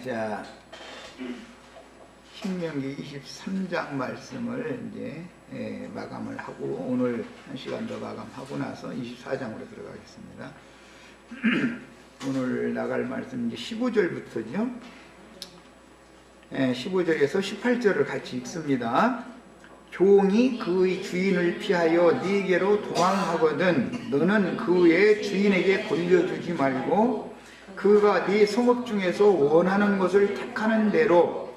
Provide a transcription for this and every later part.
자, 신명기 23장 말씀을 이제 마감을 하고 오늘 1시간 더 마감하고 나서 24장으로 들어가겠습니다. 오늘 나갈 말씀 이제 15절부터죠. 15절에서 18절을 같이 읽습니다. 종이 그의 주인을 피하여 네게로 도망하거든 너는 그의 주인에게 돌려주지 말고 그가 네 성읍 중에서 원하는 것을 택하는 대로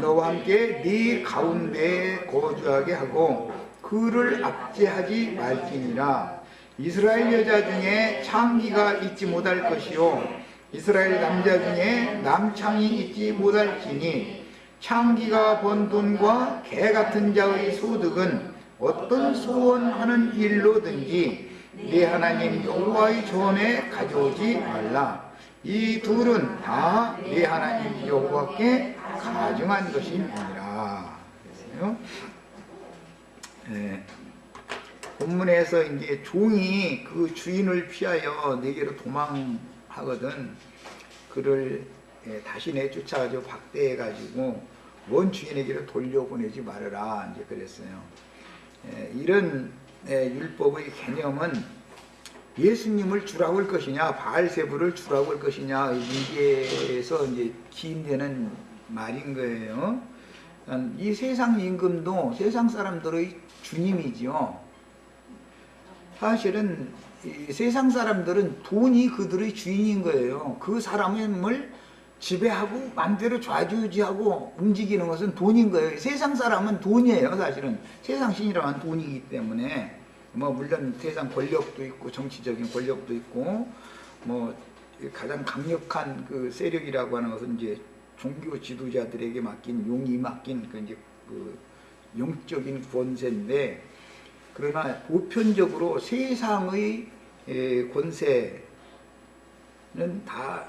너와 함께 네 가운데에 거주하게 하고 그를 압제하지 말지니라. 이스라엘 여자 중에 창기가 있지 못할 것이요 이스라엘 남자 중에 남창이 있지 못할지니 창기가 번 돈과 개 같은 자의 소득은 어떤 소원하는 일로든지 네 하나님 여호와의 전에 가져오지 말라. 이 둘은 다 네 하나님 여호와께 가증한 것이니라. 그래서요. 본문에서 이제 종이 그 주인을 피하여 네게로 도망하거든 그를 다시 내쫓아가지고 박대해가지고 먼 주인에게로 돌려보내지 말아라 이제 그랬어요. 이런 율법의 개념은 예수님을 주라고 할 것이냐 바알세부를 주라고 할 것이냐 문제에서 이제 기인되는 말인 거예요. 이 세상 임금도 세상 사람들의 주님이죠. 사실은 이 세상 사람들은 돈이 그들의 주인인 거예요. 그 사람을 지배하고 마음대로 좌지우지하고 움직이는 것은 돈인 거예요. 세상 사람은 돈이에요. 사실은 세상 신이라면 돈이기 때문에 물론 세상 권력도 있고 정치적인 권력도 있고 가장 강력한 그 세력이라고 하는 것은 이제 종교 지도자들에게 맡긴 용이 맡긴 그 영적인 권세인데 그러나 보편적으로 세상의 권세는 다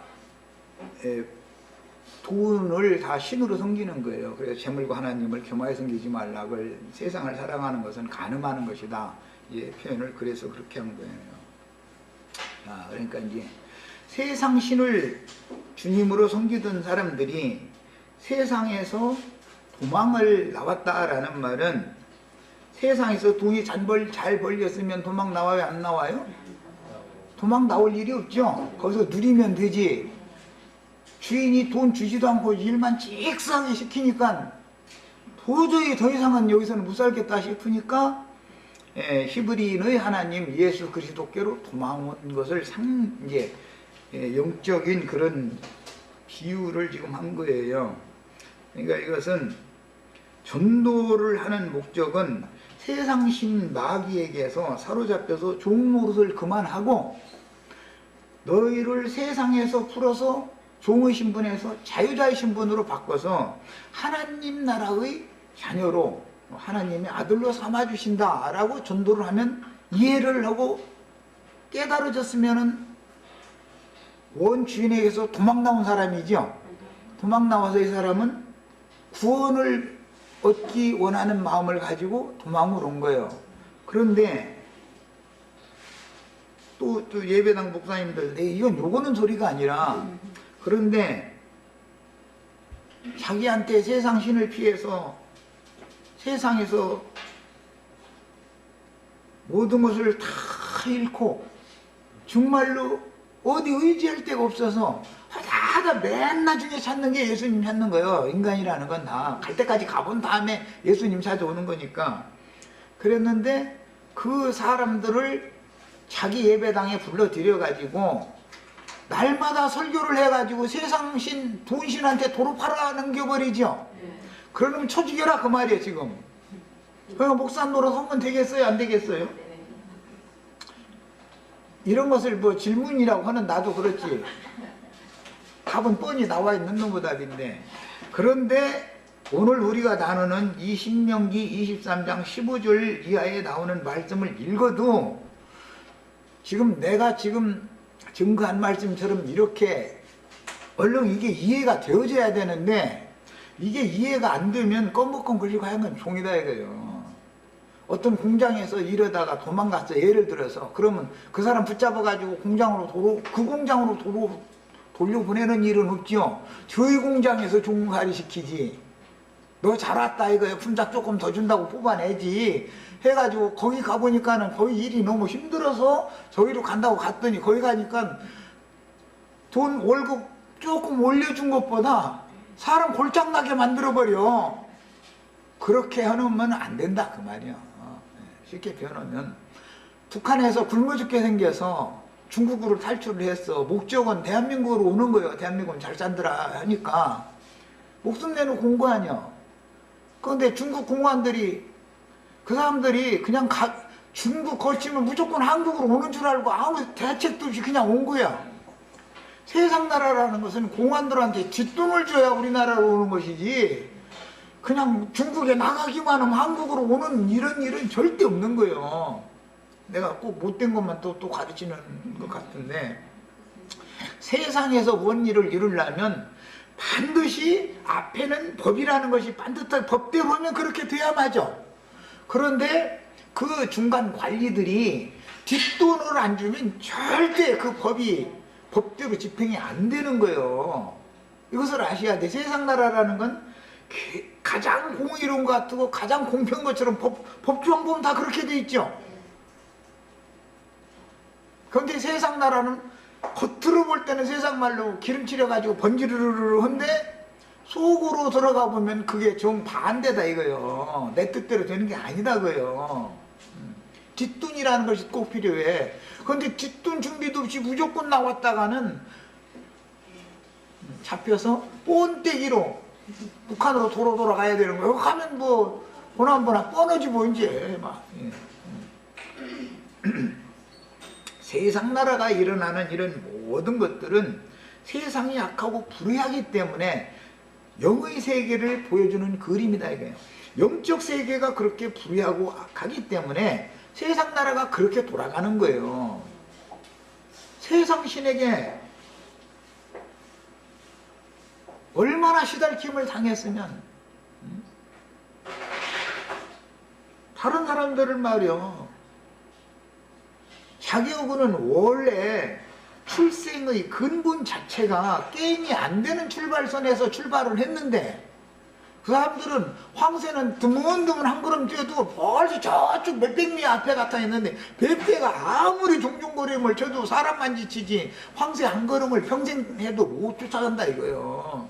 돈을 다 신으로 섬기는 거예요. 그래서 재물과 하나님을 겸하여 섬기지 말라. 그걸 세상을 사랑하는 것은 간음하는 것이다. 표현을 그래서 그렇게 한 거예요. 그러니까 이제 세상 신을 주님으로 섬기던 사람들이 세상에서 도망을 나왔다라는 말은 세상에서 돈이 잘 벌렸으면 도망 나와요? 안 나와요? 도망 나올 일이 없죠. 거기서 누리면 되지. 주인이 돈 주지도 않고 일만 찍싸게 시키니까 도저히 더 이상은 여기서는 못 살겠다 싶으니까 히브리인의 하나님 예수 그리스도께로 도망온 것을 이제 영적인 그런 비유를 지금 한 거예요. 그러니까 이것은 전도를 하는 목적은 세상신 마귀에게서 사로잡혀서 종 노릇을 그만하고 너희를 세상에서 풀어서 종의 신분에서 자유자의 신분으로 바꿔서 하나님 나라의 자녀로 하나님의 아들로 삼아주신다 라고 전도를 하면 이해를 하고 깨달아졌으면 원 주인에게서 도망 나온 사람이죠. 도망 나와서 이 사람은 구원을 얻기 원하는 마음을 가지고 도망을 온 거예요. 그런데 또 예배당 목사님들 이건 요거는 소리가 아니라 그런데 자기한테 세상 신을 피해서 세상에서 모든 것을 다 잃고 정말로 어디 의지할 데가 없어서 하다 맨 나중에 찾는 게 예수님 찾는 거예요. 인간이라는 건 다 갈 때까지 가본 다음에 예수님 찾아오는 거니까. 그랬는데 그 사람들을 자기 예배당에 불러들여가지고 날마다 설교를 해가지고 세상신 돈신한테 도로 팔아 넘겨버리죠. 그러면 쳐 죽여라 그 말이에요 지금. 목사 노릇 하면 되겠어요 안 되겠어요? 이런 것을 질문이라고 하는 나도 그렇지 답은 뻔히 나와 있는 놈의 답인데 그런데 오늘 우리가 나누는 이 신명기 23장 15절 이하에 나오는 말씀을 읽어도 지금 내가 지금 증거한 말씀처럼 이렇게 얼른 이게 이해가 되어져야 되는데 이게 이해가 안 되면 껌뻑껌 걸리고 하는 건 종이다 이거예요. 어떤 공장에서 일하다가 도망갔어 예를 들어서 그러면 그 사람 붙잡아 가지고 공장으로 그 공장으로 돌려보내는 일은 없지요. 저희 공장에서 종살이 시키지. 너 잘 왔다 이거야. 품작 조금 더 준다고 뽑아내지. 해가지고 거기 가보니까는 거기 일이 너무 힘들어서 저기로 간다고 갔더니 거기 가니까 돈 월급 조금 올려준 것보다 사람 골장나게 만들어버려. 그렇게 해놓으면 안 된다 그 말이야. 쉽게 표현하면 북한에서 굶어 죽게 생겨서 중국으로 탈출을 했어. 목적은 대한민국으로 오는 거예요. 대한민국은 잘 산더라 하니까 목숨 내놓고 온 거 아니야. 그런데 중국 공무원들이 그 사람들이 그냥 중국 거치면 무조건 한국으로 오는 줄 알고 아무 대책도 없이 그냥 온 거야. 세상 나라라는 것은 공안들한테 뒷돈을 줘야 우리나라로 오는 것이지 그냥 중국에 나가기만 하면 한국으로 오는 이런 일은 절대 없는 거예요. 내가 꼭 못된 것만 또 가르치는 것 같은데 세상에서 뭔 일을 이루려면 반드시 앞에는 법이라는 것이 반듯하게 법대로 하면 그렇게 돼야 맞아. 그런데 그 중간 관리들이 뒷돈을 안 주면 절대 그 법이 법대로 집행이 안 되는 거예요. 이것을 아셔야 돼. 세상 나라라는 건 가장 공의로운 것 같고 가장 공평한 것처럼 법조항 보면 다 그렇게 돼 있죠. 그런데 세상 나라는 겉으로 볼 때는 세상 말로 기름칠해가지고 번지르르르 한데 속으로 들어가 보면 그게 정반대다 이거요. 내 뜻대로 되는 게 아니다 그요. 뒷돈이라는 것이 꼭 필요해. 그런데 뒷돈 준비도 없이 무조건 나왔다가는 잡혀서 뻔때기로 북한으로 돌아가야 되는 거예요. 가면 뭐 보나보나 뻔하지 뭐 이제 막. 세상 나라가 일어나는 이런 모든 것들은 세상이 악하고 불의하기 때문에 영의 세계를 보여주는 그림이다 이거예요. 영적 세계가 그렇게 불의하고 악하기 때문에 세상 나라가 그렇게 돌아가는 거예요. 세상 신에게 얼마나 시달킴을 당했으면 다른 사람들을 말이요. 자기하고는 원래 출생의 근본 자체가 게임이 안 되는 출발선에서 출발을 했는데 그 사람들은 황새는 드문드문 한 걸음 뛰어도 벌써 저쪽 몇백 미 앞에 갔다 있는데 뱀떼가 아무리 종종거림을 쳐도 사람만 지치지 황새 한 걸음을 평생 해도 못 쫓아간다 이거예요.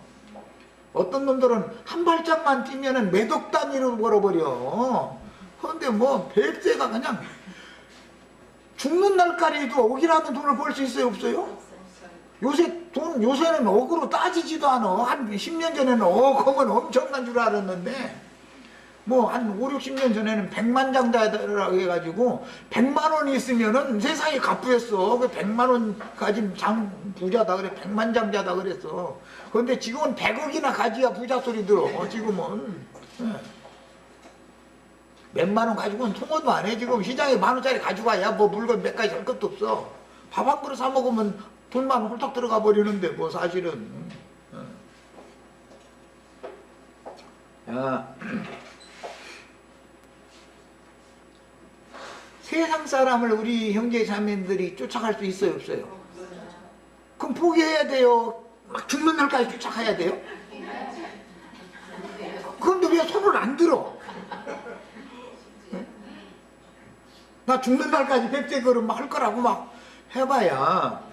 어떤 놈들은 한 발짝만 뛰면은 매덕 단위로 걸어버려. 그런데 뭐 뱀떼가 그냥 죽는 날까지도 억이라는 돈을 벌 수 있어요 없어요? 요새는 억으로 따지지도 않아. 한 10년 전에는 억하면 엄청난 줄 알았는데 뭐 한 5, 60년 전에는 100만 장자라고 해가지고 100만 원이 있으면은 세상이 갑부였어. 그 100만 원 가진 장 부자다 그래. 100만 장자다 그랬어. 그런데 지금은 100억이나 가지야 부자 소리 들어. 지금은 몇만 원 가지고는 통화도 안 해. 지금 시장에 만 원짜리 가져가야 뭐 물건 몇 가지 할 것도 없어. 밥 한 그릇 사 먹으면 돈만 홀딱 들어가 버리는데 뭐 사실은. 세상 사람을 우리 형제 자매들이 쫓아갈 수 있어요 없어요? 그럼 포기해야 돼요? 막 죽는 날까지 쫓아가야 돼요? 그런데 왜 손을 안 들어? 나 죽는 날까지 백제 걸음 할 거라고 막 해봐야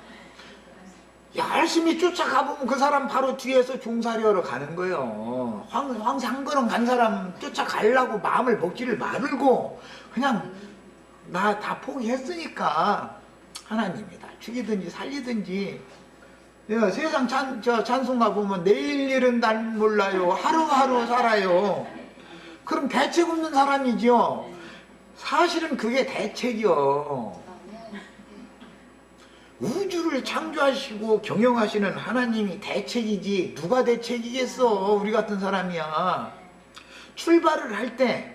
열심히 쫓아가보면 그 사람 바로 뒤에서 종살이하러 가는 거예요. 황새 한 걸음 간 사람 쫓아가려고 마음을 먹지를 말고 그냥 나 다 포기했으니까 하나님이 다 죽이든지 살리든지. 내가 세상 찬송가 보면 내일 일은 날 몰라요. 하루하루 살아요. 그럼 대책 없는 사람이죠. 사실은 그게 대책이요. 우주를 창조하시고 경영하시는 하나님이 대책이지 누가 대책이겠어. 우리 같은 사람이야. 출발을 할 때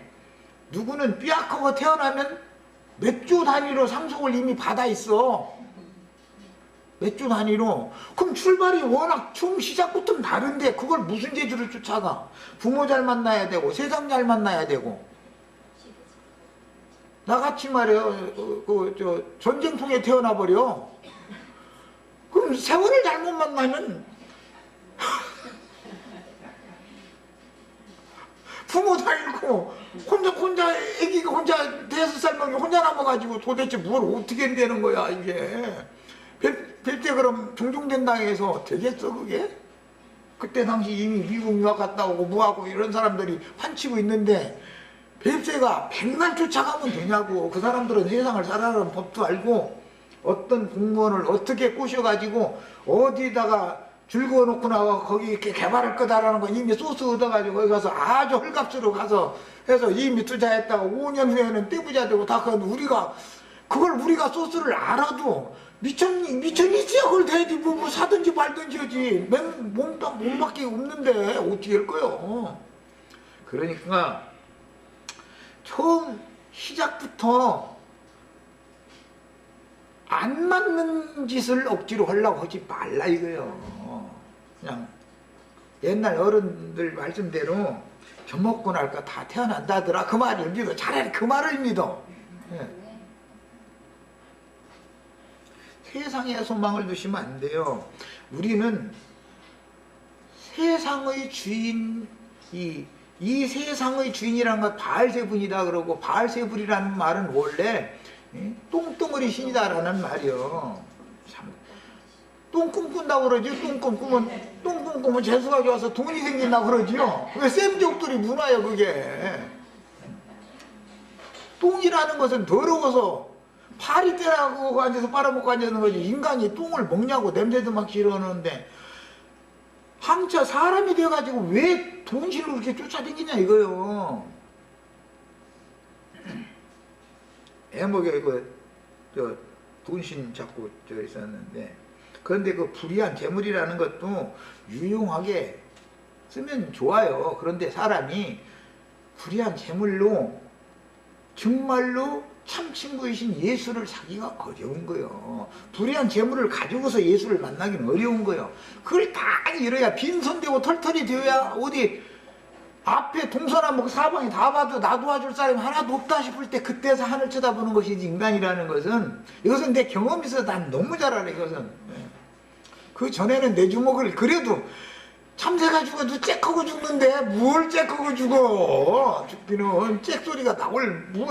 누구는 삐약하고 태어나면 몇 조 단위로 상속을 이미 받아 있어. 몇 조 단위로. 그럼 출발이 워낙 처음 시작부터 다른데 그걸 무슨 재주를 쫓아가. 부모 잘 만나야 되고 세상 잘 만나야 되고. 나같이 말이에요. 전쟁통에 태어나 버려. 그럼 세월을 잘못 만나면 부모 다 잃고 혼자 애기가 혼자 5살 먹이 혼자 남아가지고 도대체 뭘 어떻게 되는 거야 이게. 뵐때 그럼 종종된다 해서 되겠어 그게? 그때 당시 이미 미국 유학 갔다 오고 뭐하고 이런 사람들이 판치고 있는데 뱁새가 백날 쫓아가면 되냐고. 그 사람들은 세상을 살아가는 법도 알고 어떤 공무원을 어떻게 꼬셔가지고 어디다가 줄 그어놓고 나와 거기 이렇게 개발할 거다라는 거 이미 소스 얻어가지고 거기 가서 아주 헐값으로 가서 해서 이미 투자했다가 5년 후에는 떼부자 되고 다 그건 그걸 우리가 소스를 알아도 미천이지야 그걸 돼야지 뭐 사든지 말든지 하지. 몸밖에 없는데 어떻게 할 거요. 그러니까 처음 시작부터 안 맞는 짓을 억지로 하려고 하지 말라 이거요. 그냥 옛날 어른들 말씀대로 젖먹고 날까 다 태어난다더라 그 말을 믿어. 차라리 그 말을 믿어. 예. 세상에 소망을 두시면 안 돼요. 우리는 세상의 주인, 이 세상의 주인이라는 건 바알세분이다 그러고, 바알세불이라는 말은 원래 똥덩어리 신이다 라는 말이요. 참, 똥 꿈꾼다고 그러지. 똥 꿈꾸면 재수가 좋아서 돈이 생긴다고 그러지요. 그게 쌤족들이 문화예요 그게. 똥이라는 것은 더러워서 파리 떼라고 앉아서 빨아먹고 앉아있는 거지. 인간이 똥을 먹냐고. 냄새도 막 지르는데 한자 사람이 돼가지고 왜 돈실로 그렇게 쫓아다니냐 이거요. 애목에 돈신 잡고 있었는데, 그런데 그 불의한 재물이라는 것도 유용하게 쓰면 좋아요. 그런데 사람이 불의한 재물로 정말로 참 친구이신 예수를 사기가 어려운 거예요. 불의한 재물을 가지고서 예수를 만나기는 어려운 거예요. 그걸 다 이뤄야 빈손되고 털털이 되어야 어디 앞에 동서남북 사방이 다 봐도 나 도와줄 사람이 하나도 없다 싶을 때 그때서 하늘 쳐다보는 것이지. 인간이라는 것은, 이것은 내 경험이 있어서 난 너무 잘 알아. 이것은 그 전에는 내 주먹을 그래도 참새가 죽어도 잭하고 죽는데 뭘 잭하고 죽어. 죽기는 잭소리가 나올 뭐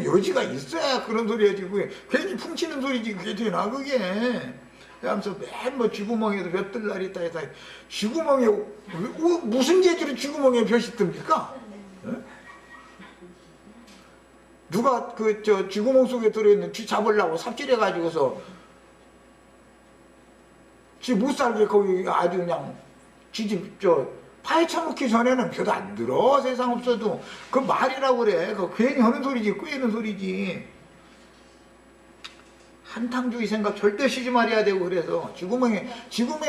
여지가 있어야 그런 소리야. 지금 괜히 풍치는 소리지 그게 되나 그게. 그러면서 맨 뭐 쥐구멍에도 볕들 날이 있다 해서 쥐구멍에 무슨 재주로 쥐구멍에 볕이 뜹니까? 누가 쥐구멍 속에 들어있는 쥐 잡으려고 삽질해 가지고서 쥐 못 살게 거기 아주 그냥 쥐집 파헤쳐 놓기 전에는 벼도 안 들어. 세상 없어도. 그 말이라고 그래. 그 괜히 하는 소리지. 꾀는 소리지. 한탕주의 생각 절대 쉬지 말아야 되고. 그래서 쥐구멍에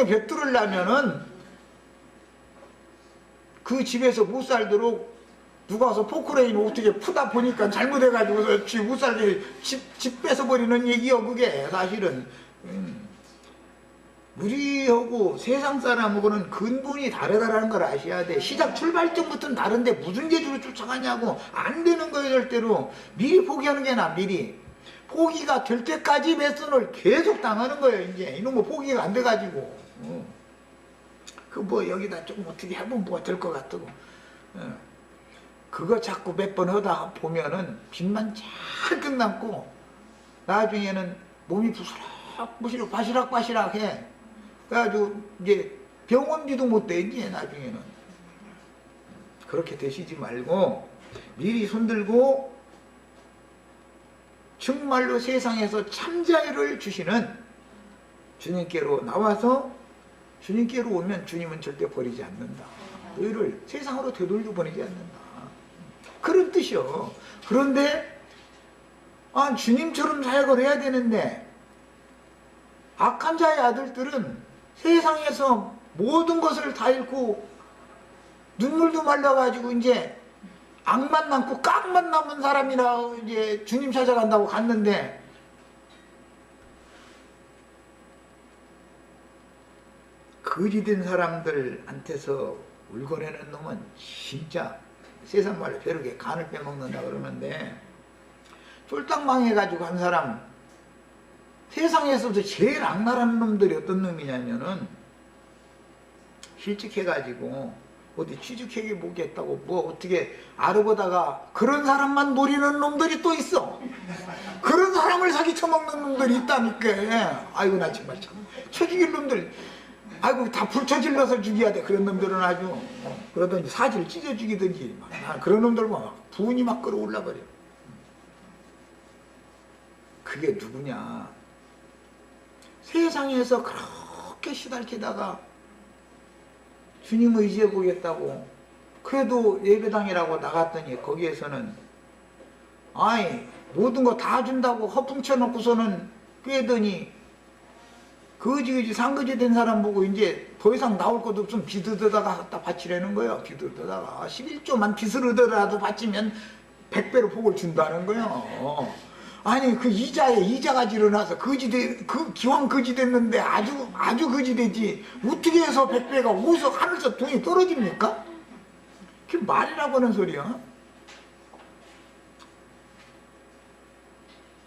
벼 뚫으려면은 그 집에서 못 살도록 누가 와서 포크레인 어떻게 푸다 보니까 잘못해가지고서 쥐 못 살게 집 뺏어버리는 얘기요 그게 사실은. 우리하고 세상 사람하고는 근본이 다르다라는 걸 아셔야 돼. 시작 출발점부터는 다른데 무슨 재주로 쫓아가냐고. 안 되는 거예요 절대로. 미리 포기하는 게 나. 미리 포기가 될 때까지 매선을 계속 당하는 거예요. 이제 이놈의 포기가 안 돼가지고 그 뭐 여기다 조금 어떻게 해보면 뭐가 될 것 같다고 그거 자꾸 몇 번 하다 보면은 빚만 잔뜩 남고 나중에는 몸이 부스럭 바시락 해. 그래가지고 이제 병원비도 못 돼. 이제 나중에는. 그렇게 되시지 말고 미리 손들고 정말로 세상에서 참자유를 주시는 주님께로 나와서 주님께로 오면 주님은 절대 버리지 않는다. 너희를 세상으로 되돌려 보내지 않는다. 그런 뜻이요. 그런데 주님처럼 사역을 해야 되는데 악한 자의 아들들은 세상에서 모든 것을 다 잃고 눈물도 말라가지고 이제 악만 남고 깡만 남은 사람이라 이제 주님 찾아간다고 갔는데 거지된 사람들한테서 울거내는 놈은 진짜 세상 말로 벼룩에 간을 빼먹는다 그러는데 쫄딱 망해가지고 한 사람 세상에서도 제일 악랄한 놈들이 어떤 놈이냐면은 실직해가지고 어디 취직회계 보겠다고 뭐 어떻게 알아보다가 그런 사람만 노리는 놈들이 또 있어. 그런 사람을 사기쳐먹는 놈들이 있다니까. 아이고 나 정말 참 쳐죽일 놈들, 아이고 다 불쳐질러서 죽여야 돼. 그런 놈들은 아주 그러든지 사지를 찢어 죽이든지 막. 그런 놈들 막 분이 막 끌어올라 버려. 그게 누구냐? 세상에서 그렇게 시달리다가 주님 의지해 보겠다고 그래도 예배당이라고 나갔더니 거기에서는 아이 모든 거 다 준다고 허풍쳐 놓고서는 꿰더니 거지 상거지 된 사람 보고 이제 더 이상 나올 것도 없으면 비드더다가 갖다 바치라는 거예요. 비드더다가 11조만 빚을 얻어라도 바치면 100배로 복을 준다는 거예요. 아니 그 이자가 일어나서 그 기왕 거지 됐는데 아주 거지 되지 어떻게 해서 100배가 어디서 하늘에서 돈이 떨어집니까? 그게 말이라고 하는 소리야.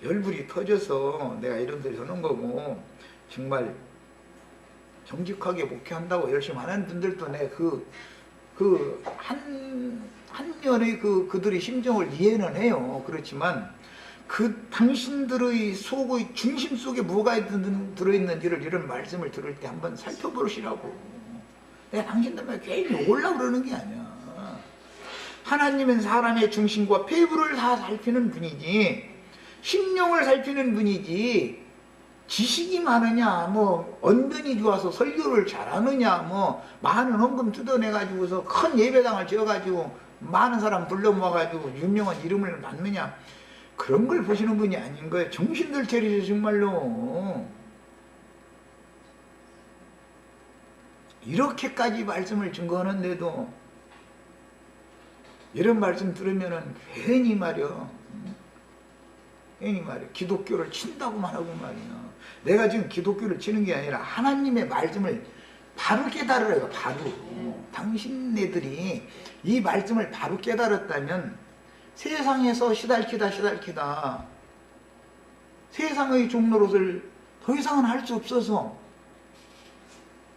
열불이 터져서 내가 이런 데를 하는 거고 정말 정직하게 목회한다고 열심히 하는 분들도 내 한면의 그들의 심정을 이해는 해요. 그렇지만 그 당신들의 속의 중심 속에 뭐가 들어있는지를 이런 말씀을 들을 때 한번 살펴보시라고. 내가 당신들만 괜히 오려고 그러는 게 아니야. 하나님은 사람의 중심과 폐부를 다 살피는 분이지 심령을 살피는 분이지 지식이 많으냐 뭐 언변이 좋아서 설교를 잘하느냐 뭐 많은 헌금 뜯어내가지고서 큰 예배당을 지어가지고 많은 사람 불러 모아가지고 유명한 이름을 낳느냐 그런 걸 보시는 분이 아닌 거예요. 정신들 차리세요 정말로. 이렇게까지 말씀을 증거하는데도 이런 말씀 들으면은 괜히 말이야 기독교를 친다고만 하고 말이야. 내가 지금 기독교를 치는 게 아니라 하나님의 말씀을 바로 깨달으라고. 바로 당신네들이 이 말씀을 바로 깨달았다면 세상에서 시달키다 세상의 종노릇을 더 이상은 할 수 없어서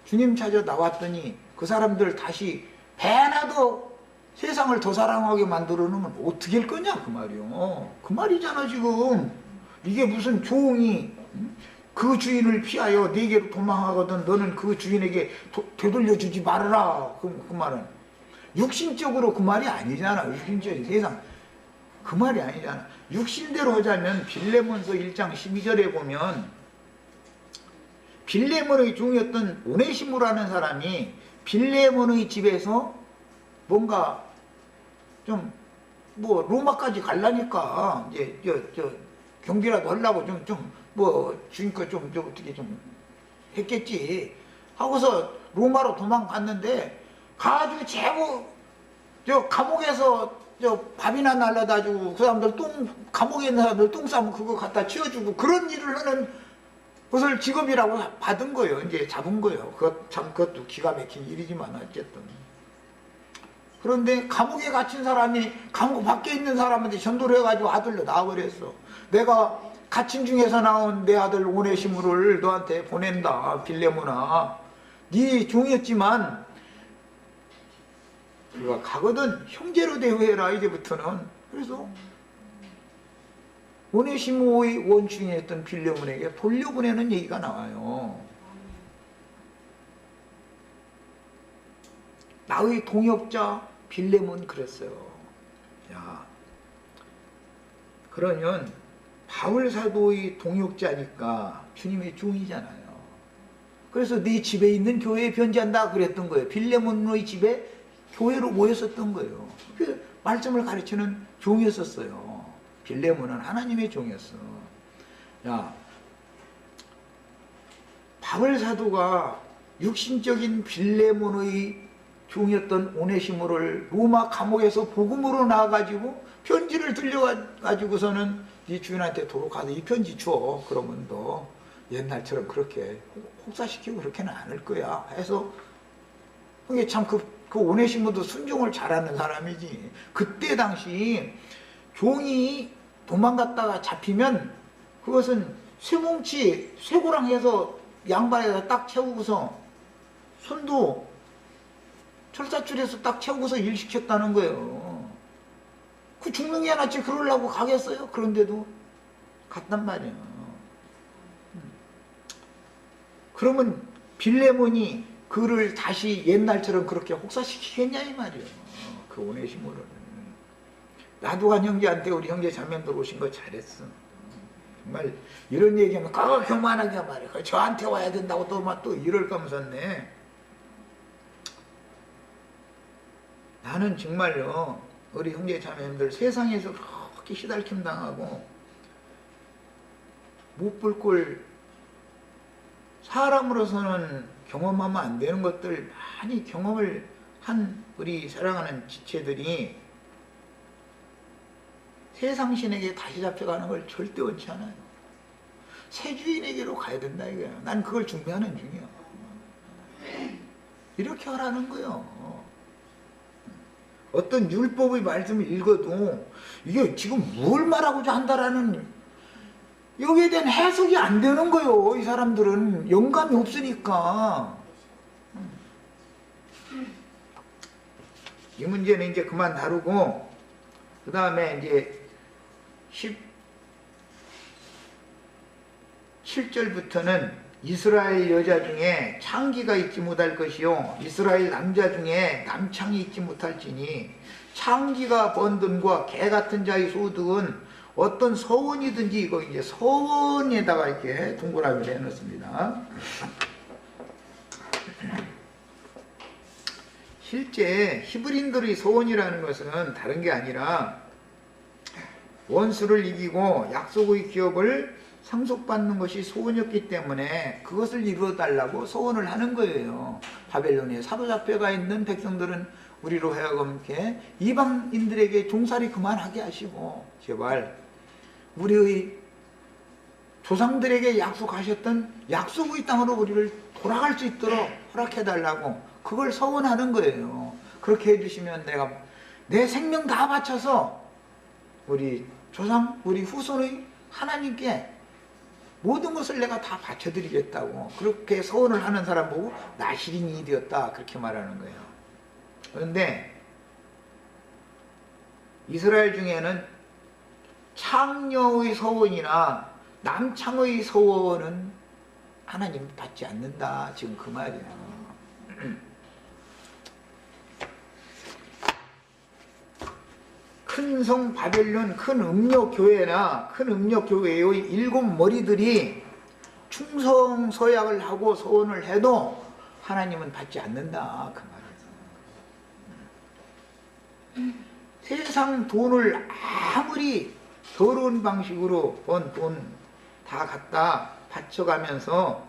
주님 찾아 나왔더니 그 사람들 다시 배나도 세상을 더 사랑하게 만들어 놓으면 어떻게 할 거냐 그 말이요. 그 말이잖아 지금. 이게 무슨 종이 그 주인을 피하여 네게로 도망하거든 너는 그 주인에게 되돌려주지 말아라. 그 말은 육신적으로 그 말이 아니잖아. 육신적인 세상 그 말이 아니잖아. 육신대로 하자면 빌레몬서 1장 12절에 보면 빌레몬의 종이었던 오네시모라는 사람이 빌레몬의 집에서 뭔가 좀 뭐 로마까지 가려니까 이제 저 경비라도 하려고 뭐 주니까 좀 어떻게 좀 했겠지 하고서 로마로 도망갔는데 가지고 제고 저 감옥에서 저 밥이나 날라다 주고 그 사람들 감옥에 있는 사람들 똥 싸면 그거 갖다 치워주고 그런 일을 하는 것을 직업이라고 받은 거예요. 이제 잡은 거예요. 그것도 기가 막힌 일이지만 어쨌든. 그런데 감옥에 갇힌 사람이 감옥 밖에 있는 사람한테 전도를 해가지고 아들로 낳아버렸어. 내가 갇힌 중에서 나온 내 아들 오네시모를 너한테 보낸다. 빌레몬아. 네 종이었지만 그가 가거든 형제로 대우해라 이제부터는. 그래서 오네시모의 원충이었던 빌레몬에게 돌려보내는 얘기가 나와요. 나의 동역자 빌레몬 그랬어요. 야, 그러면 바울 사도의 동역자니까 주님의 종이잖아요. 그래서 네 집에 있는 교회에 변제한다 그랬던 거예요. 빌레몬의 집에 교회로 모였었던 거예요. 그 말씀을 가르치는 종이었었어요. 빌레몬은 하나님의 종이었어. 야, 바울 사도가 육신적인 빌레몬의 종이었던 오네시모를 로마 감옥에서 복음으로 나와가지고 편지를 들려가지고서는 네 주인한테 도로 가서 이 편지 줘. 그러면 너 옛날처럼 그렇게 혹사시키고 그렇게는 않을 거야. 해서 그게 참 그 오네시모도 순종을 잘하는 사람이지. 그때 당시 종이 도망갔다가 잡히면 그것은 쇠뭉치 쇠고랑 해서 양발에다 딱 채우고서 손도 철사줄에서 딱 채우고서 일 시켰다는 거예요. 그 죽는 게 낫지 그러려고 가겠어요? 그런데도 갔단 말이에요. 그러면 빌레몬이 그를 다시 옛날처럼 그렇게 혹사시키겠냐 이 말이에요. 그 오네시모를. 나도한 형제한테 우리 형제 자매들 오신 거 잘했어. 정말 이런 얘기하면 그거 교만하게 말이야. 저한테 와야 된다고 또 이럴 거면서네. 나는 정말요 우리 형제 자매님들 세상에서 그렇게 시달림 당하고 못 볼 걸 사람으로서는 경험하면 안 되는 것들 많이 경험을 한 우리 사랑하는 지체들이 세상 신에게 다시 잡혀가는 걸 절대 원치 않아요. 새 주인에게로 가야 된다 이거예요. 난 그걸 준비하는 중이야. 이렇게 하라는 거예요. 어떤 율법의 말씀을 읽어도 이게 지금 뭘 말하고자 한다라는 여기에 대한 해석이 안 되는 거예요. 이 사람들은 영감이 없으니까. 이 문제는 이제 그만 다루고 그 다음에 이제 17절부터는 이스라엘 여자 중에 창기가 있지 못할 것이요 이스라엘 남자 중에 남창이 있지 못할지니 창기가 번든과 개 같은 자의 소득은 어떤 서원이든지 이거 이제 서원에다가 이렇게 동그라미를 해놓습니다. 실제 히브리인들의 서원이라는 것은 다른 게 아니라 원수를 이기고 약속의 기업을 상속받는 것이 소원이었기 때문에 그것을 이루어달라고 소원을 하는 거예요. 바벨론에 사로잡혀가 있는 백성들은 우리로 하여금 이렇게 이방인들에게 종살이 그만하게 하시고 제발 우리의 조상들에게 약속하셨던 약속의 땅으로 우리를 돌아갈 수 있도록 허락해달라고 그걸 서원하는 거예요. 그렇게 해주시면 내가 내 생명 다 바쳐서 우리 조상, 우리 후손의 하나님께 모든 것을 내가 다 바쳐드리겠다고 그렇게 서원을 하는 사람 보고 나시린이 되었다 그렇게 말하는 거예요. 그런데 이스라엘 중에는 창녀의 서원이나 남창의 서원은 하나님 받지 않는다 지금 그 말이에요. 큰 성 바벨론 큰 음력교회나 큰 음력교회의 일곱 머리들이 충성서약을 하고 소원을 해도 하나님은 받지 않는다 그 말이에요. 세상 돈을 아무리 더러운 방식으로 번 돈 다 갖다 바쳐가면서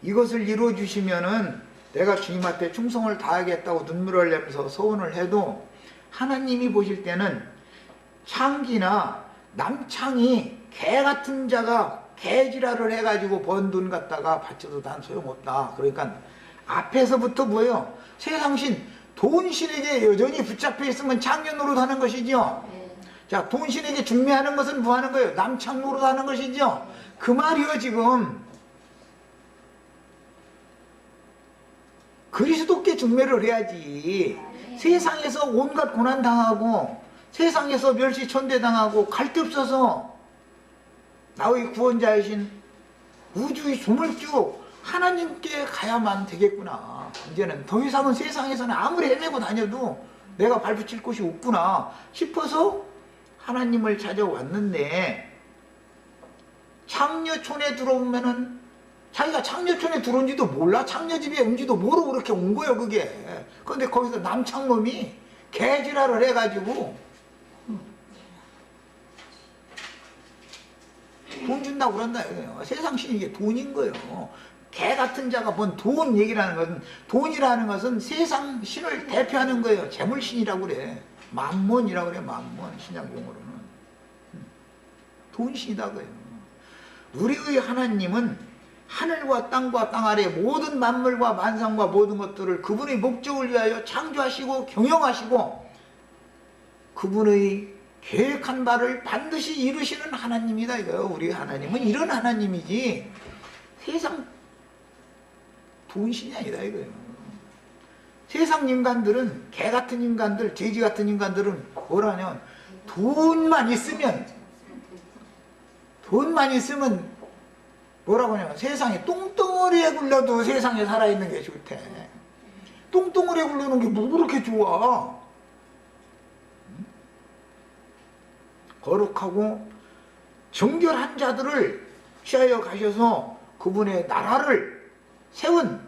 이것을 이루어주시면은 내가 주님 앞에 충성을 다하겠다고 눈물을 흘리면서 소원을 해도 하나님이 보실 때는 창기나 남창이 개 같은 자가 개지랄을 해가지고 번 돈 갖다가 바쳐도 난 소용없다. 그러니까 앞에서부터 뭐예요? 세상신 돈신에게 여전히 붙잡혀 있으면 창녀 노릇하는 것이죠. 자, 돈신에게 중매하는 것은 뭐 하는 거예요? 남창 노릇하는 것이죠. 그 말이요 지금. 그리스도께 중매를 해야지. 세상에서 온갖 고난당하고 세상에서 멸시천대당하고 갈 데 없어서 나의 구원자이신 우주의 조물주 하나님께 가야만 되겠구나. 이제는 더 이상은 세상에서는 아무리 헤매고 다녀도 내가 발붙일 곳이 없구나 싶어서 하나님을 찾아왔는데 창녀촌에 들어오면은 자기가 창녀촌에 들어온지도 몰라. 창녀집에 온지도 모르고 그렇게 온 거예요 그게. 그런데 거기서 남창놈이 개지랄을 해가지고 돈 준다고 그런다 이거예요. 세상 신이 이게 돈인 거예요. 개 같은 자가 뭔 돈 얘기라는 것은 돈이라는 것은 세상 신을 대표하는 거예요. 재물신이라고 그래. 만몬이라고 그래. 만몬 신약용어로는 돈신이다 그래요. 우리의 하나님은 하늘과 땅과 땅 아래 모든 만물과 만상과 모든 것들을 그분의 목적을 위하여 창조하시고 경영하시고 그분의 계획한 바를 반드시 이루시는 하나님이다 이거요. 우리 하나님은 이런 하나님이지 세상 돈신이 아니다 이거예요. 세상 인간들은, 개 같은 인간들, 돼지 같은 인간들은 뭐라냐면 돈만 있으면 뭐라고 하냐면 세상에 똥덩어리에 굴려도 세상에 살아있는 게 좋대. 똥덩어리에 굴리는 게 뭐 그렇게 좋아. 거룩하고 정결한 자들을 취하여 가셔서 그분의 나라를 세운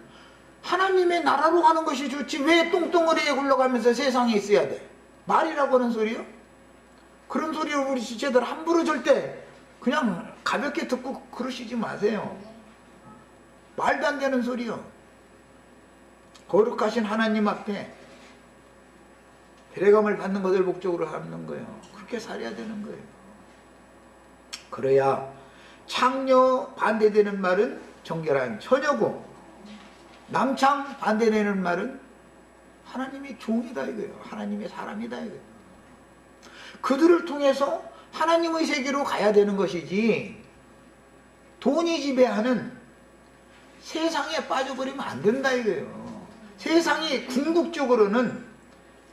하나님의 나라로 가는 것이 좋지 왜 똥덩어리에 굴러가면서 세상에 있어야 돼? 말이라고 하는 소리요? 그런 소리를 우리 지체들 함부로 절대 그냥 가볍게 듣고 그러시지 마세요. 말도 안 되는 소리요. 거룩하신 하나님 앞에 배려감을 받는 것을 목적으로 하는 거예요. 그렇게 살아야 되는 거예요. 그래야 창녀 반대되는 말은 정결한 처녀고, 남창 반대되는 말은 하나님의 종이다 이거예요. 하나님의 사람이다 이거예요. 그들을 통해서 하나님의 세계로 가야 되는 것이지 돈이 지배하는 세상에 빠져버리면 안 된다 이거예요. 세상이 궁극적으로는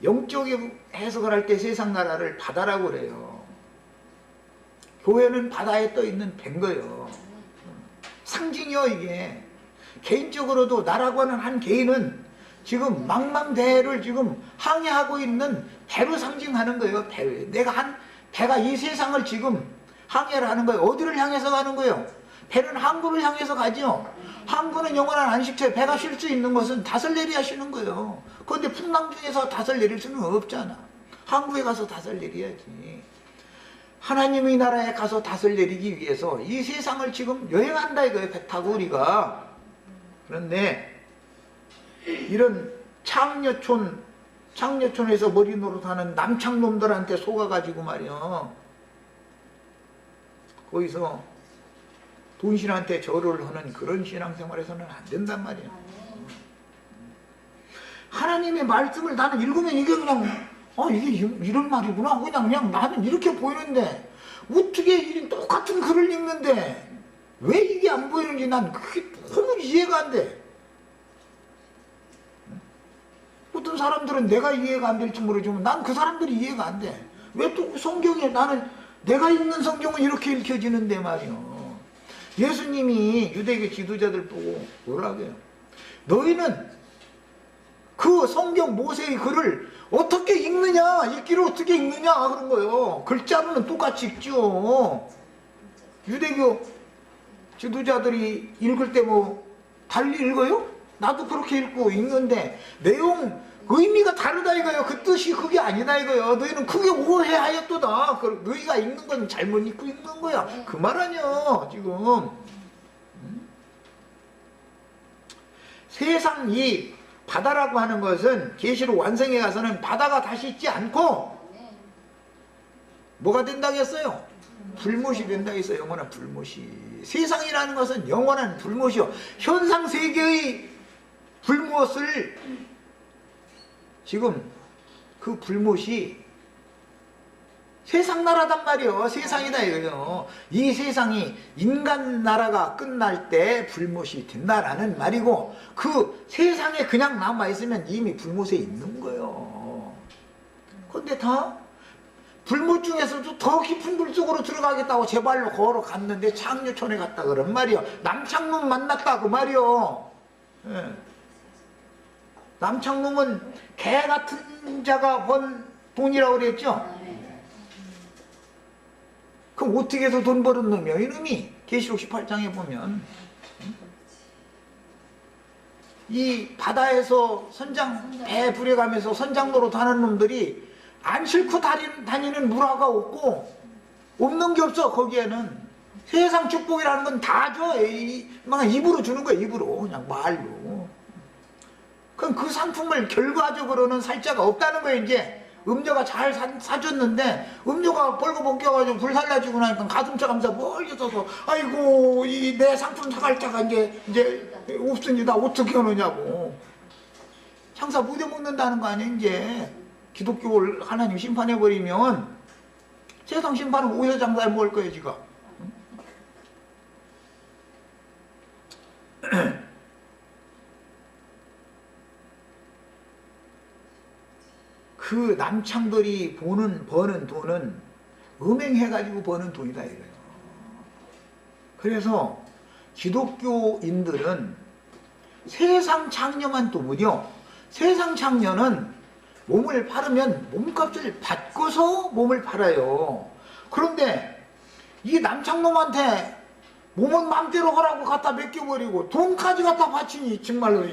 영적인 해석을 할 때 세상 나라를 바다라고 그래요. 교회는 바다에 떠 있는 배인 거예요. 상징이요 이게. 개인적으로도 나라고 하는 한 개인은 지금 망망대해를 지금 항해하고 있는 배로 상징하는 거예요. 배. 배가 이 세상을 지금 항해를 하는 거예요. 어디를 향해서 가는 거예요? 배는 항구를 향해서 가죠. 항구는 영원한 안식처에 배가 쉴 수 있는 것은 닷을 내려야 쉬는 거예요. 그런데 풍랑 중에서 닷을 내릴 수는 없잖아. 항구에 가서 닷을 내려야지. 하나님의 나라에 가서 닷을 내리기 위해서 이 세상을 지금 여행한다 이거예요. 배 타고 우리가. 그런데 이런 창녀촌에서 머리 노릇하는 남창놈들한테 속아가지고 말이야. 거기서 돈신한테 절을 하는 그런 신앙생활에서는 안 된단 말이야. 하나님의 말씀을 나는 읽으면 이게 그냥 이게 이런 말이구나. 그냥 나는 이렇게 보이는데 어떻게 이 똑같은 글을 읽는데 왜 이게 안 보이는지 난 그게 너무 이해가 안 돼. 어떤 사람들은 내가 이해가 안 될지 모르지만 난 그 사람들이 이해가 안 돼. 왜 또 성경에 나는 내가 읽는 성경은 이렇게 읽혀지는데 말이요. 예수님이 유대교 지도자들 보고 뭐라고 해요? 너희는 그 성경 모세의 글을 어떻게 읽느냐, 읽기를 어떻게 읽느냐 그런 거예요. 글자로는 똑같이 읽죠. 유대교 지도자들이 읽을 때 뭐 달리 읽어요? 나도 그렇게 읽고 읽는데 내용 의미가 다르다 이거예요. 그 뜻이 그게 아니다 이거예요. 너희는 크게 오해하였도다. 너희가 읽는 건 잘못 읽고 읽는 거야. 그 말 아니야 지금. 세상 이 바다라고 하는 것은 계시록 완성에 가서는 바다가 다시 있지 않고 뭐가 된다고 했어요? 불못이 된다고 했어요. 영원한 불못이. 세상이라는 것은 영원한 불못이요. 현상세계의 불못을 지금 그 불못이 세상 나라단 말이요. 세상이다 이거요. 이 세상이 인간 나라가 끝날 때 불못이 된다라는 말이고 그 세상에 그냥 남아있으면 이미 불못에 있는 거예요. 그런데 다 불못 중에서도 더 깊은 물 속으로 들어가겠다고 제 발로 걸어갔는데 창녀촌에 갔다 그런 말이요. 남창놈 만났다 그 말이요. 예. 남창놈은 개 같은 자가 번 돈이라고 그랬죠. 그럼 어떻게 해서 돈 버는 놈이야 이놈이. 계시록 18장에 보면 이 바다에서 배 부려가면서 선장노릇 하는 놈들이 안 싣고 다니는 물화가 없고 없는 게 없어. 거기에는 세상 축복이라는 건 다 줘. 막 입으로 주는 거야. 입으로 그냥 말로. 그럼 그 상품을 결과적으로는 살 자가 없다는 거예요. 이제 음료가 잘 사줬는데 음료가 벌거벗겨가지고 불살라지고 나니까 가슴 펴가면서 멀리 서서 아이고 이 내 상품 사갈 자가 이제 없으니 나 어떻게 하느냐고. 장사 못 해먹는다는 거 아니야. 이제 기독교를 하나님 심판해버리면 세상 심판은 어디서 장사해 먹을 거예요 지금? 그 남창들이 버는 돈은 음행해가지고 버는 돈이다 이거예요. 그래서 기독교인들은 세상 창녀만 또 무려 세상 창녀는 몸을 팔으면 몸값을 받고서 몸을 팔아요. 그런데 이 남창놈한테 몸은 맘대로 하라고 갖다 맡겨버리고 돈까지 갖다 바치니 정말로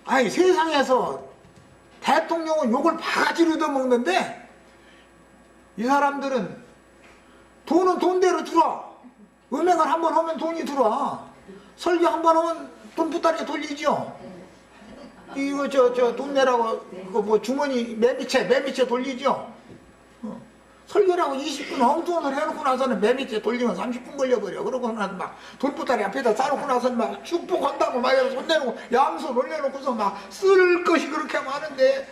아니 세상에서 대통령은 욕을 바가지로 얻어먹는데 이 사람들은 돈은 돈대로 주라. 은행을 한번 하면 돈이 들어와. 설교 한번 하면 돈 부다리에 돌리죠. 이거 돈 내라고 이거 뭐 주머니 매미채 돌리죠. 설교라고 20분 엉뚱을 해놓고 나서는 매미채 돌리면 30분 걸려버려. 그러고 나서 막 돈부다리 앞에다 싸놓고 나서는 막 축복한다고 막 손 내놓고 양손 올려놓고서 막 쓸 것이 그렇게 많은데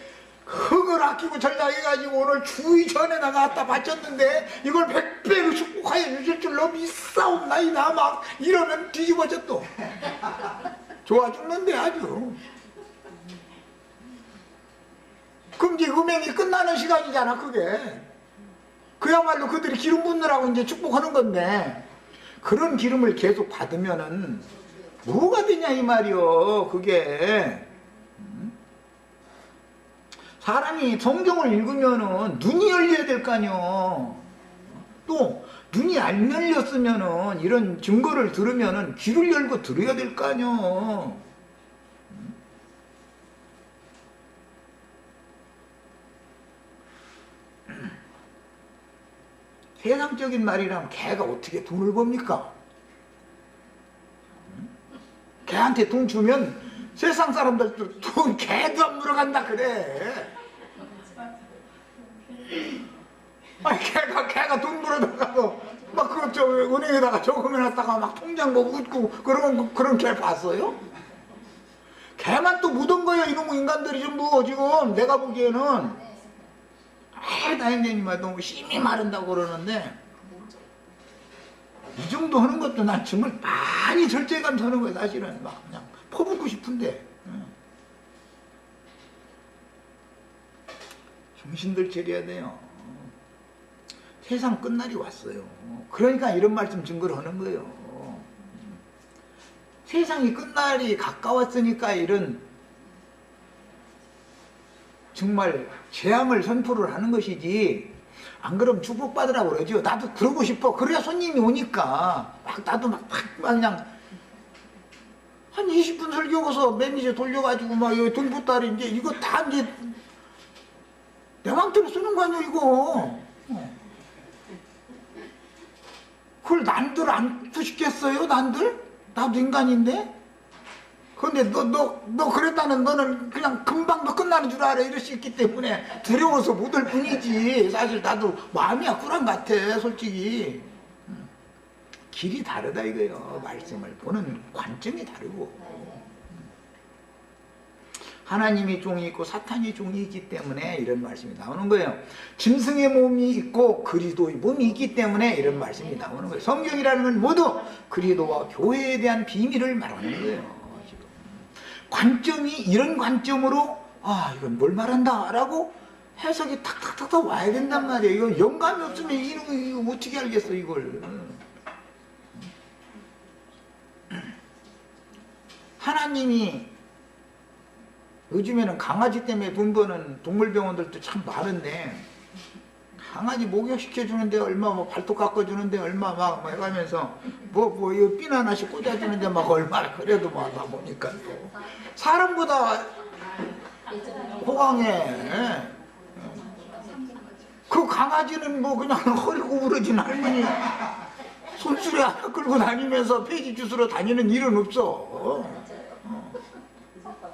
그걸 아끼고 전략해가지고 오늘 주의 전에다가 갖다 바쳤는데 이걸 100배로 축복하여 주실 줄로 믿사옵나이다 막 이러면 뒤집어져 또. 좋아 죽는데 아주. 그럼 이제 음행이 끝나는 시간이잖아 그게. 그야말로 그들이 기름 붓느라고 이제 축복하는 건데 그런 기름을 계속 받으면은 뭐가 되냐 이 말이요 그게. 사람이 성경을 읽으면은 눈이 열려야 될 거 아니요. 또 눈이 안 열렸으면은 이런 증거를 들으면은 귀를 열고 들어야 될 거 아니요. 세상적인 말이라면 개가 어떻게 돈을 법니까? 개한테 돈 주면 세상 사람들도 돈 개도 안 물어간다 그래. 아니 개가 돈 물어다가도 막 그거 은행에다가 적금해놨다가 막 통장 보고 웃고 그런 개 봤어요? 개만 또 묻은 거예요 이놈의 인간들이 전부 지금 내가 보기에는. 다행님이 너무 심히 마른다고 그러는데 이 정도 하는 것도 난 정말 많이 절제감 서는 거예요 사실은. 막 그냥 퍼붓고 싶은데 정신들 차려야 돼요. 세상 끝날이 왔어요. 그러니까 이런 말씀 증거를 하는 거예요. 세상이 끝날이 가까웠으니까 이런 정말 재앙을 선포를 하는 것이지 안 그러면 축복받으라고 그러죠. 나도 그러고 싶어. 그래야 손님이 오니까 막 나도 막 그냥 한 20분 설교고서 매니저 돌려가지고 막 여기 돈보따리 이제 이거 다 이제 내 맘대로 쓰는 거 아니야 이거. 그걸 난들 안 부시겠어요 난들? 나도 인간인데. 근데 너 그랬다는 너는 그냥 금방 너 끝나는 줄 알아 이럴 수 있기 때문에 두려워서 못 올 뿐이지. 사실 나도 마음이 꿀한 같아 솔직히. 길이 다르다 이거예요. 말씀을 보는 관점이 다르고 하나님이 종이 있고 사탄이 종이 있기 때문에 이런 말씀이 나오는 거예요. 짐승의 몸이 있고 그리스도의 몸이 있기 때문에 이런 말씀이 나오는 거예요. 성경이라는 건 모두 그리스도와 교회에 대한 비밀을 말하는 거예요. 관점이 이런 관점으로 이건 뭘 말한다 라고 해석이 탁탁탁탁 와야 된단 말이에요. 이거 영감이 없으면 이거 어떻게 알겠어 이걸. 하나님이 요즘에는 강아지 때문에 돈 버는 동물병원들도 참 많은데 강아지 목욕시켜주는데 얼마 뭐 발톱 깎아주는데 얼마 막 해가면서 뭐 이거 핀 하나씩 꽂아주는데 막 얼마나 그래도 막 하다 보니까 또 사람보다 호강해. 그 강아지는 뭐 그냥 허리 구부러진 할머니 손수레 하나 끌고 다니면서 폐지 주스러 다니는 일은 없어.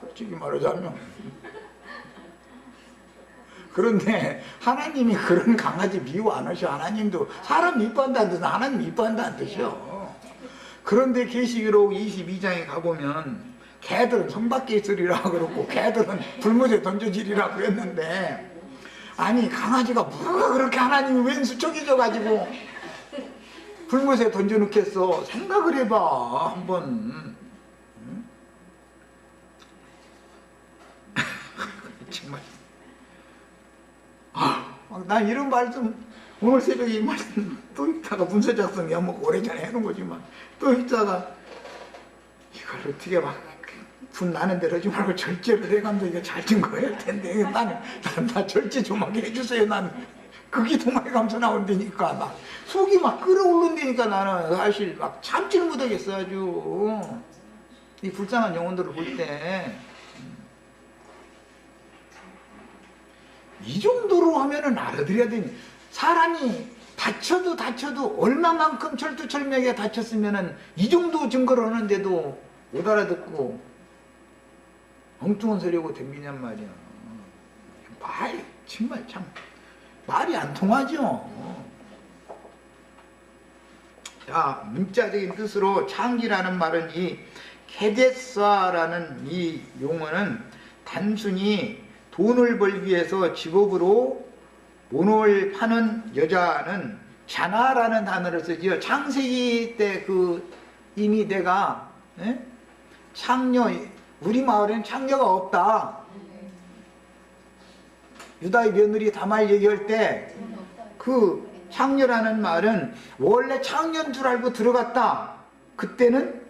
솔직히 말하자면. 그런데 하나님이 그런 강아지 미워 안 하셔. 하나님도 사람 이뻐한다는 뜻은 하나님 이뻐한다는 뜻이요. 그런데 계시록 22장에 가보면 개들은 성 밖에 있으리라 그러고 개들은 불못에 던져지리라 그랬는데 아니 강아지가 뭐가 그렇게 하나님이 왼수 쪽이져가지고 불못에 던져놓겠어. 생각을 해봐 한번. 응? 정말 난 이런 말씀 오늘 새벽에 이 말씀 또 읽다가 문서 작성이야 뭐 오래전에 해놓은 거지만 또 읽다가 이걸 어떻게 막 분 나는 대로 하지 말고 절제를 해가면서 이거 잘 증거해야 텐데 나 절제 좀 하게 해주세요. 난 그 기도만 해가면서 나온다니까 나 속이 막 끓어오른다니까 나는 사실 막 참지를 못하겠어 아주 이 불쌍한 영혼들을 볼 때 이 정도로 하면은 알아들여야 되니 사람이 다쳐도 얼마만큼 철두철미하게 다쳤으면은 이 정도 증거를 하는데도 못 알아듣고 엉뚱한 소리하고 댕기냔 말이야. 말이 정말 참 말이 안 통하죠. 자, 문자적인 뜻으로 창기라는 말은 이 케데사라는 이 용어는 단순히 돈을 벌기 위해서 직업으로 본을 파는 여자는 자나라는 단어를 쓰지요. 창세기 때 그 이미 내가 창녀 우리 마을에는 창녀가 없다. 유다의 며느리 다말 얘기할 때 그 창녀라는 말은 원래 창녀인 줄 알고 들어갔다. 그때는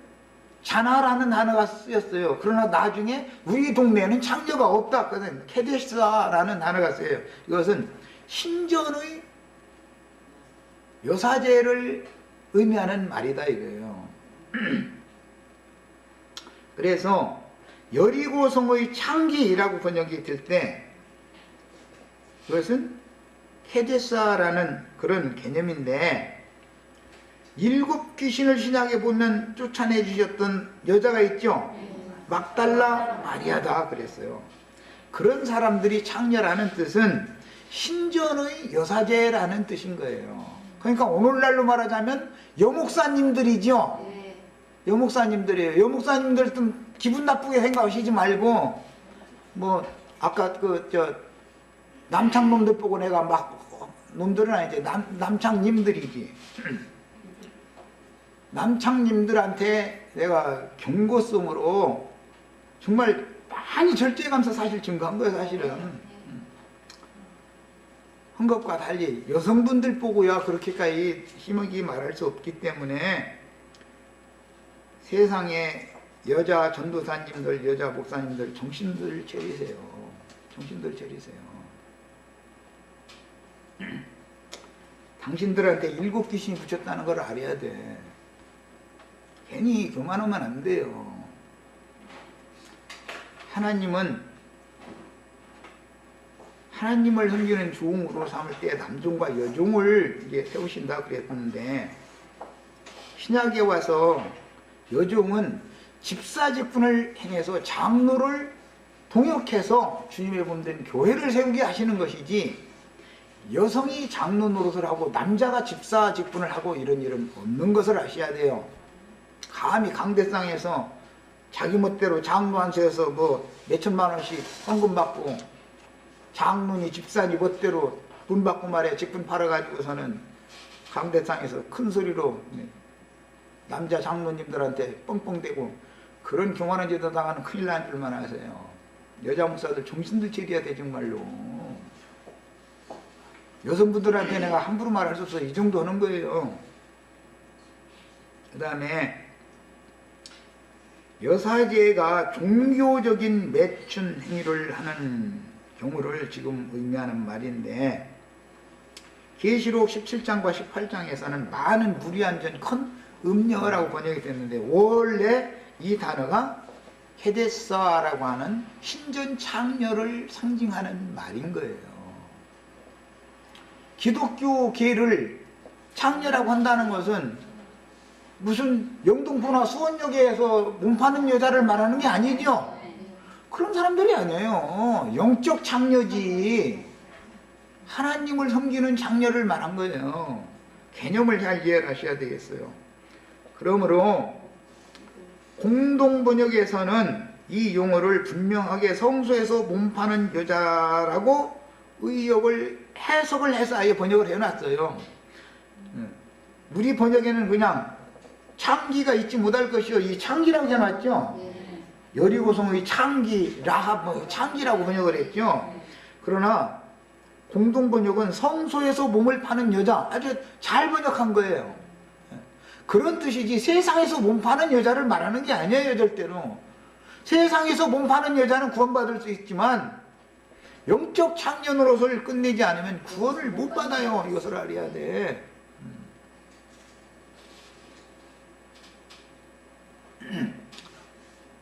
자나라는 단어가 쓰였어요. 그러나 나중에 우리 동네에는 창녀가 없다. 그래서 케데사라는 단어가 쓰여요. 이것은 신전의 여사제를 의미하는 말이다 이거예요. 그래서 여리고성의 창기라고 번역이 될 때 그것은 케데사라는 그런 개념인데 일곱 귀신을 신약에 보면 쫓아내 주셨던 여자가 있죠. 막달라 마리아다 그랬어요. 그런 사람들이 창녀라는 뜻은 신전의 여사제라는 뜻인 거예요. 그러니까 오늘날로 말하자면 여목사님들이죠. 여목사님들이에요. 여목사님들 좀 기분 나쁘게 생각하시지 말고 뭐 아까 남창놈들 보고 내가 막 놈들은 아니지 남창님들이지. 남창님들한테 내가 경고성으로 정말 많이 절제감사 사실 증거한 거예요. 사실은 한 것과 달리 여성분들 보고야 그렇게까지 심하게 말할 수 없기 때문에 세상에 여자 전도사님들, 여자 목사님들 정신들 차리세요. 정신들 차리세요. 당신들한테 일곱 귀신이 붙였다는 걸 알아야 돼. 괜히 교만하면 안 돼요. 하나님은 하나님을 섬기는 종으로 삼을 때 남종과 여종을 이제 세우신다 그랬는데 신약에 와서 여종은 집사직분을 행해서 장로를 동역해서 주님의 몸된 교회를 세우게 하시는 것이지 여성이 장로 노릇을 하고 남자가 집사 직분을 하고 이런 일은 없는 것을 아셔야 돼요. 감히 강대상에서 자기 멋대로 장로 한세에서 뭐 몇천만 원씩 헌금 받고 장로니 집사니 멋대로 돈 받고 말이야 직분 팔아가지고서는 강대상에서 큰 소리로 남자 장로님들한테 뻥뻥대고 그런 교만한 짓을 당하는 큰일 난 줄만 아세요. 여자 목사들 정신들 차려야 돼 정말로. 여성분들한테 내가 함부로 말할 수 없어. 이 정도 하는 거예요. 그 다음에 여사제가 종교적인 매춘 행위를 하는 경우를 지금 의미하는 말인데 계시록 17장과 18장에서는 많은 무리한 전 큰 음녀라고 번역이 됐는데 원래 이 단어가 케데사라고 하는 신전 창녀를 상징하는 말인 거예요. 기독교계를 창녀라고 한다는 것은 무슨 영등포나 수원역에서 몸 파는 여자를 말하는 게 아니죠. 그런 사람들이 아니에요. 영적 창녀지. 하나님을 섬기는 창녀를 말한 거예요. 개념을 잘 이해를 하셔야 되겠어요. 그러므로 공동번역에서는 이 용어를 분명하게 성소에서 몸 파는 여자라고 의역을 해석을 해서 아예 번역을 해놨어요. 우리 번역에는 그냥 창기가 잊지 못할 것이요, 이 창기라고 해놨죠. 여리고성의 창기, 라합, 뭐 창기라고 번역을 했죠. 그러나 공동 번역은 성소에서 몸을 파는 여자, 아주 잘 번역한 거예요. 그런 뜻이지 세상에서 몸 파는 여자를 말하는 게 아니에요, 절대로. 세상에서 몸 파는 여자는 구원받을 수 있지만 영적 창년으로서를 끝내지 않으면 구원을 못 받아요. 이것을 알아야 돼.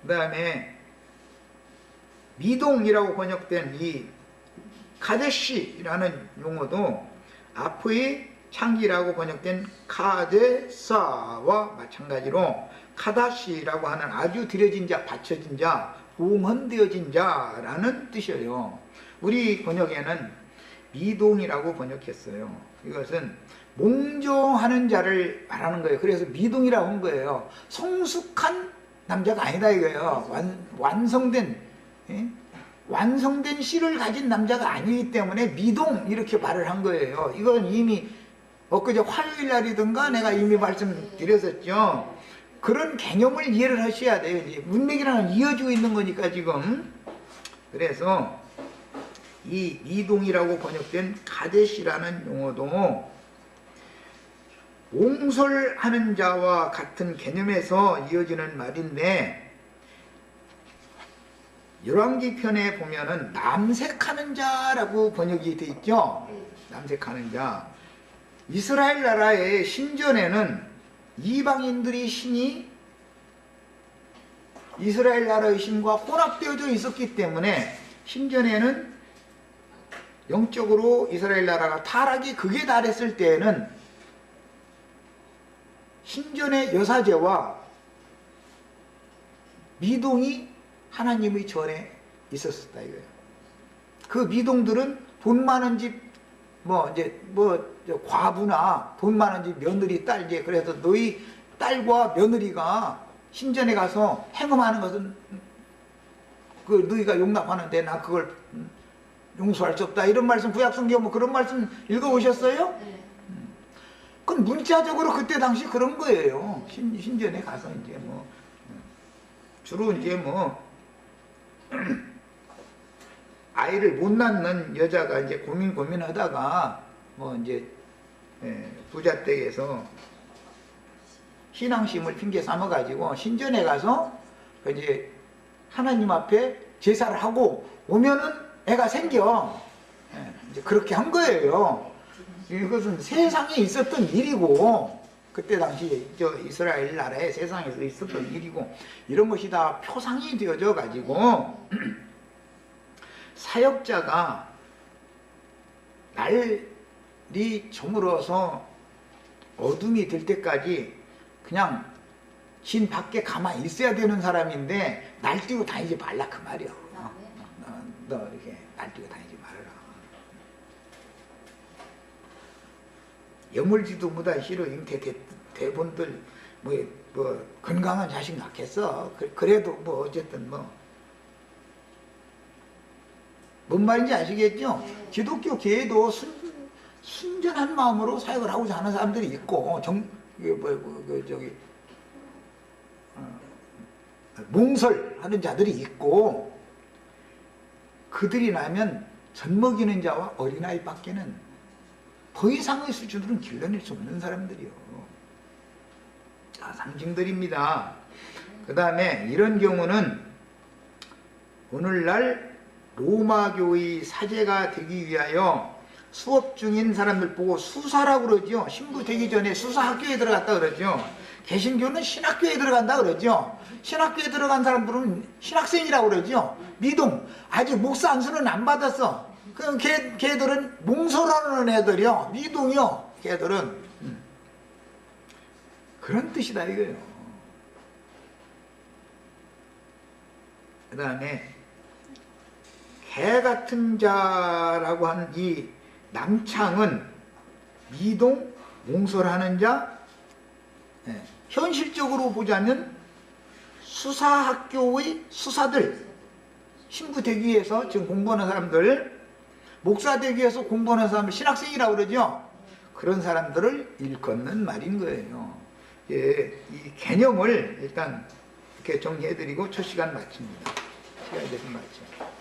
그 다음에 미동이라고 번역된 이 카데시라는 용어도 앞의 창기라고 번역된 카데사와 마찬가지로 카다시라고 하는 아주 들여진 자, 바쳐진 자, 봉헌되어진 자라는 뜻이에요. 우리 번역에는 미동이라고 번역했어요. 이것은 몽정하는 자를 말하는 거예요. 그래서 미동이라고 한 거예요. 성숙한 남자가 아니다 이거예요. 완성된 씨를 가진 남자가 아니기 때문에 미동 이렇게 말을 한 거예요. 이건 이미 엊그제 화요일 날이든가 내가 이미 말씀드렸었죠. 그런 개념을 이해를 하셔야 돼요. 이제 문맥이랑은 이어지고 있는 거니까 지금. 그래서 이 미동이라고 번역된 가데시라는 용어도 옹설하는 자와 같은 개념에서 이어지는 말인데, 열왕기 편에 보면은 남색하는 자라고 번역이 돼 있죠. 남색하는 자. 이스라엘 나라의 신전에는 이방인들이 신이 이스라엘 나라의 신과 혼합되어져 있었기 때문에 신전에는 영적으로 이스라엘 나라가 타락이 극에 달했을 때에는 신전의 여사제와 미동이 하나님의 전에 있었다 이거예요. 그 미동들은 돈 많은 집 과부나 돈 많은 집 며느리 딸, 이제 그래서 너희 딸과 며느리가 신전에 가서 행음하는 것은 그 너희가 용납하는데 나 그걸 용서할 수 없다, 이런 말씀 구약성경 뭐 그런 말씀 읽어보셨어요? 네. 그건 문자적으로 그때 당시 그런 거예요. 신전에 가서 이제 뭐 주로 이제 뭐 아이를 못 낳는 여자가 이제 고민하다가 뭐 이제 부잣댁에서 신앙심을 핑계 삼아가지고 신전에 가서 이제 하나님 앞에 제사를 하고 오면은 애가 생겨. 이제 그렇게 한 거예요. 이것은 세상에 있었던 일이고, 그때 당시 이스라엘 나라의 세상에서 있었던 일이고, 이런 것이 다 표상이 되어져 가지고 사역자가 날이 저물어서 어둠이 될 때까지 그냥 진 밖에 가만히 있어야 되는 사람인데 날뛰고 다니지 말라 그 말이야. 너 이렇게 날뛰고 다니지 말아라. 여물지도 못한 시로 잉태 대본들 뭐 건강한 자식 낳겠어. 그래도 뭐 어쨌든 뭔 말인지 아시겠죠? 기독교 교회도 순전한 마음으로 사역을 하고자 하는 사람들이 있고, 몽설하는 자들이 있고, 그들이 나면 젖먹이는 자와 어린아이 밖에는 더 이상의 수준으로는 길러낼 수 없는 사람들이요. 자, 상징들입니다. 그 다음에 이런 경우는 오늘날 로마교의 사제가 되기 위하여 수업 중인 사람들 보고 수사라고 그러죠. 신부 되기 전에 수사학교에 들어갔다 그러죠. 개신교는 신학교에 들어간다 그러죠. 신학교에 들어간 사람들은 신학생이라고 그러죠. 미동, 아직 목사 안수는 안 받았어. 그럼 걔들은 몽설하는 애들이요. 미동이요. 걔들은 그런 뜻이다 이거예요. 그 다음에 개 같은 자라고 하는 이 남창은 미동, 몽설하는 자, 현실적으로 보자면 수사학교의 수사들, 신부 되기 위해서 지금 공부하는 사람들, 목사 되기 위해서 공부하는 사람을 신학생이라고 그러죠. 그런 사람들을 일컫는 말인 거예요. 예, 이 개념을 일단 이렇게 정리해드리고 첫 시간 마칩니다. 시간이 돼서 마쳐.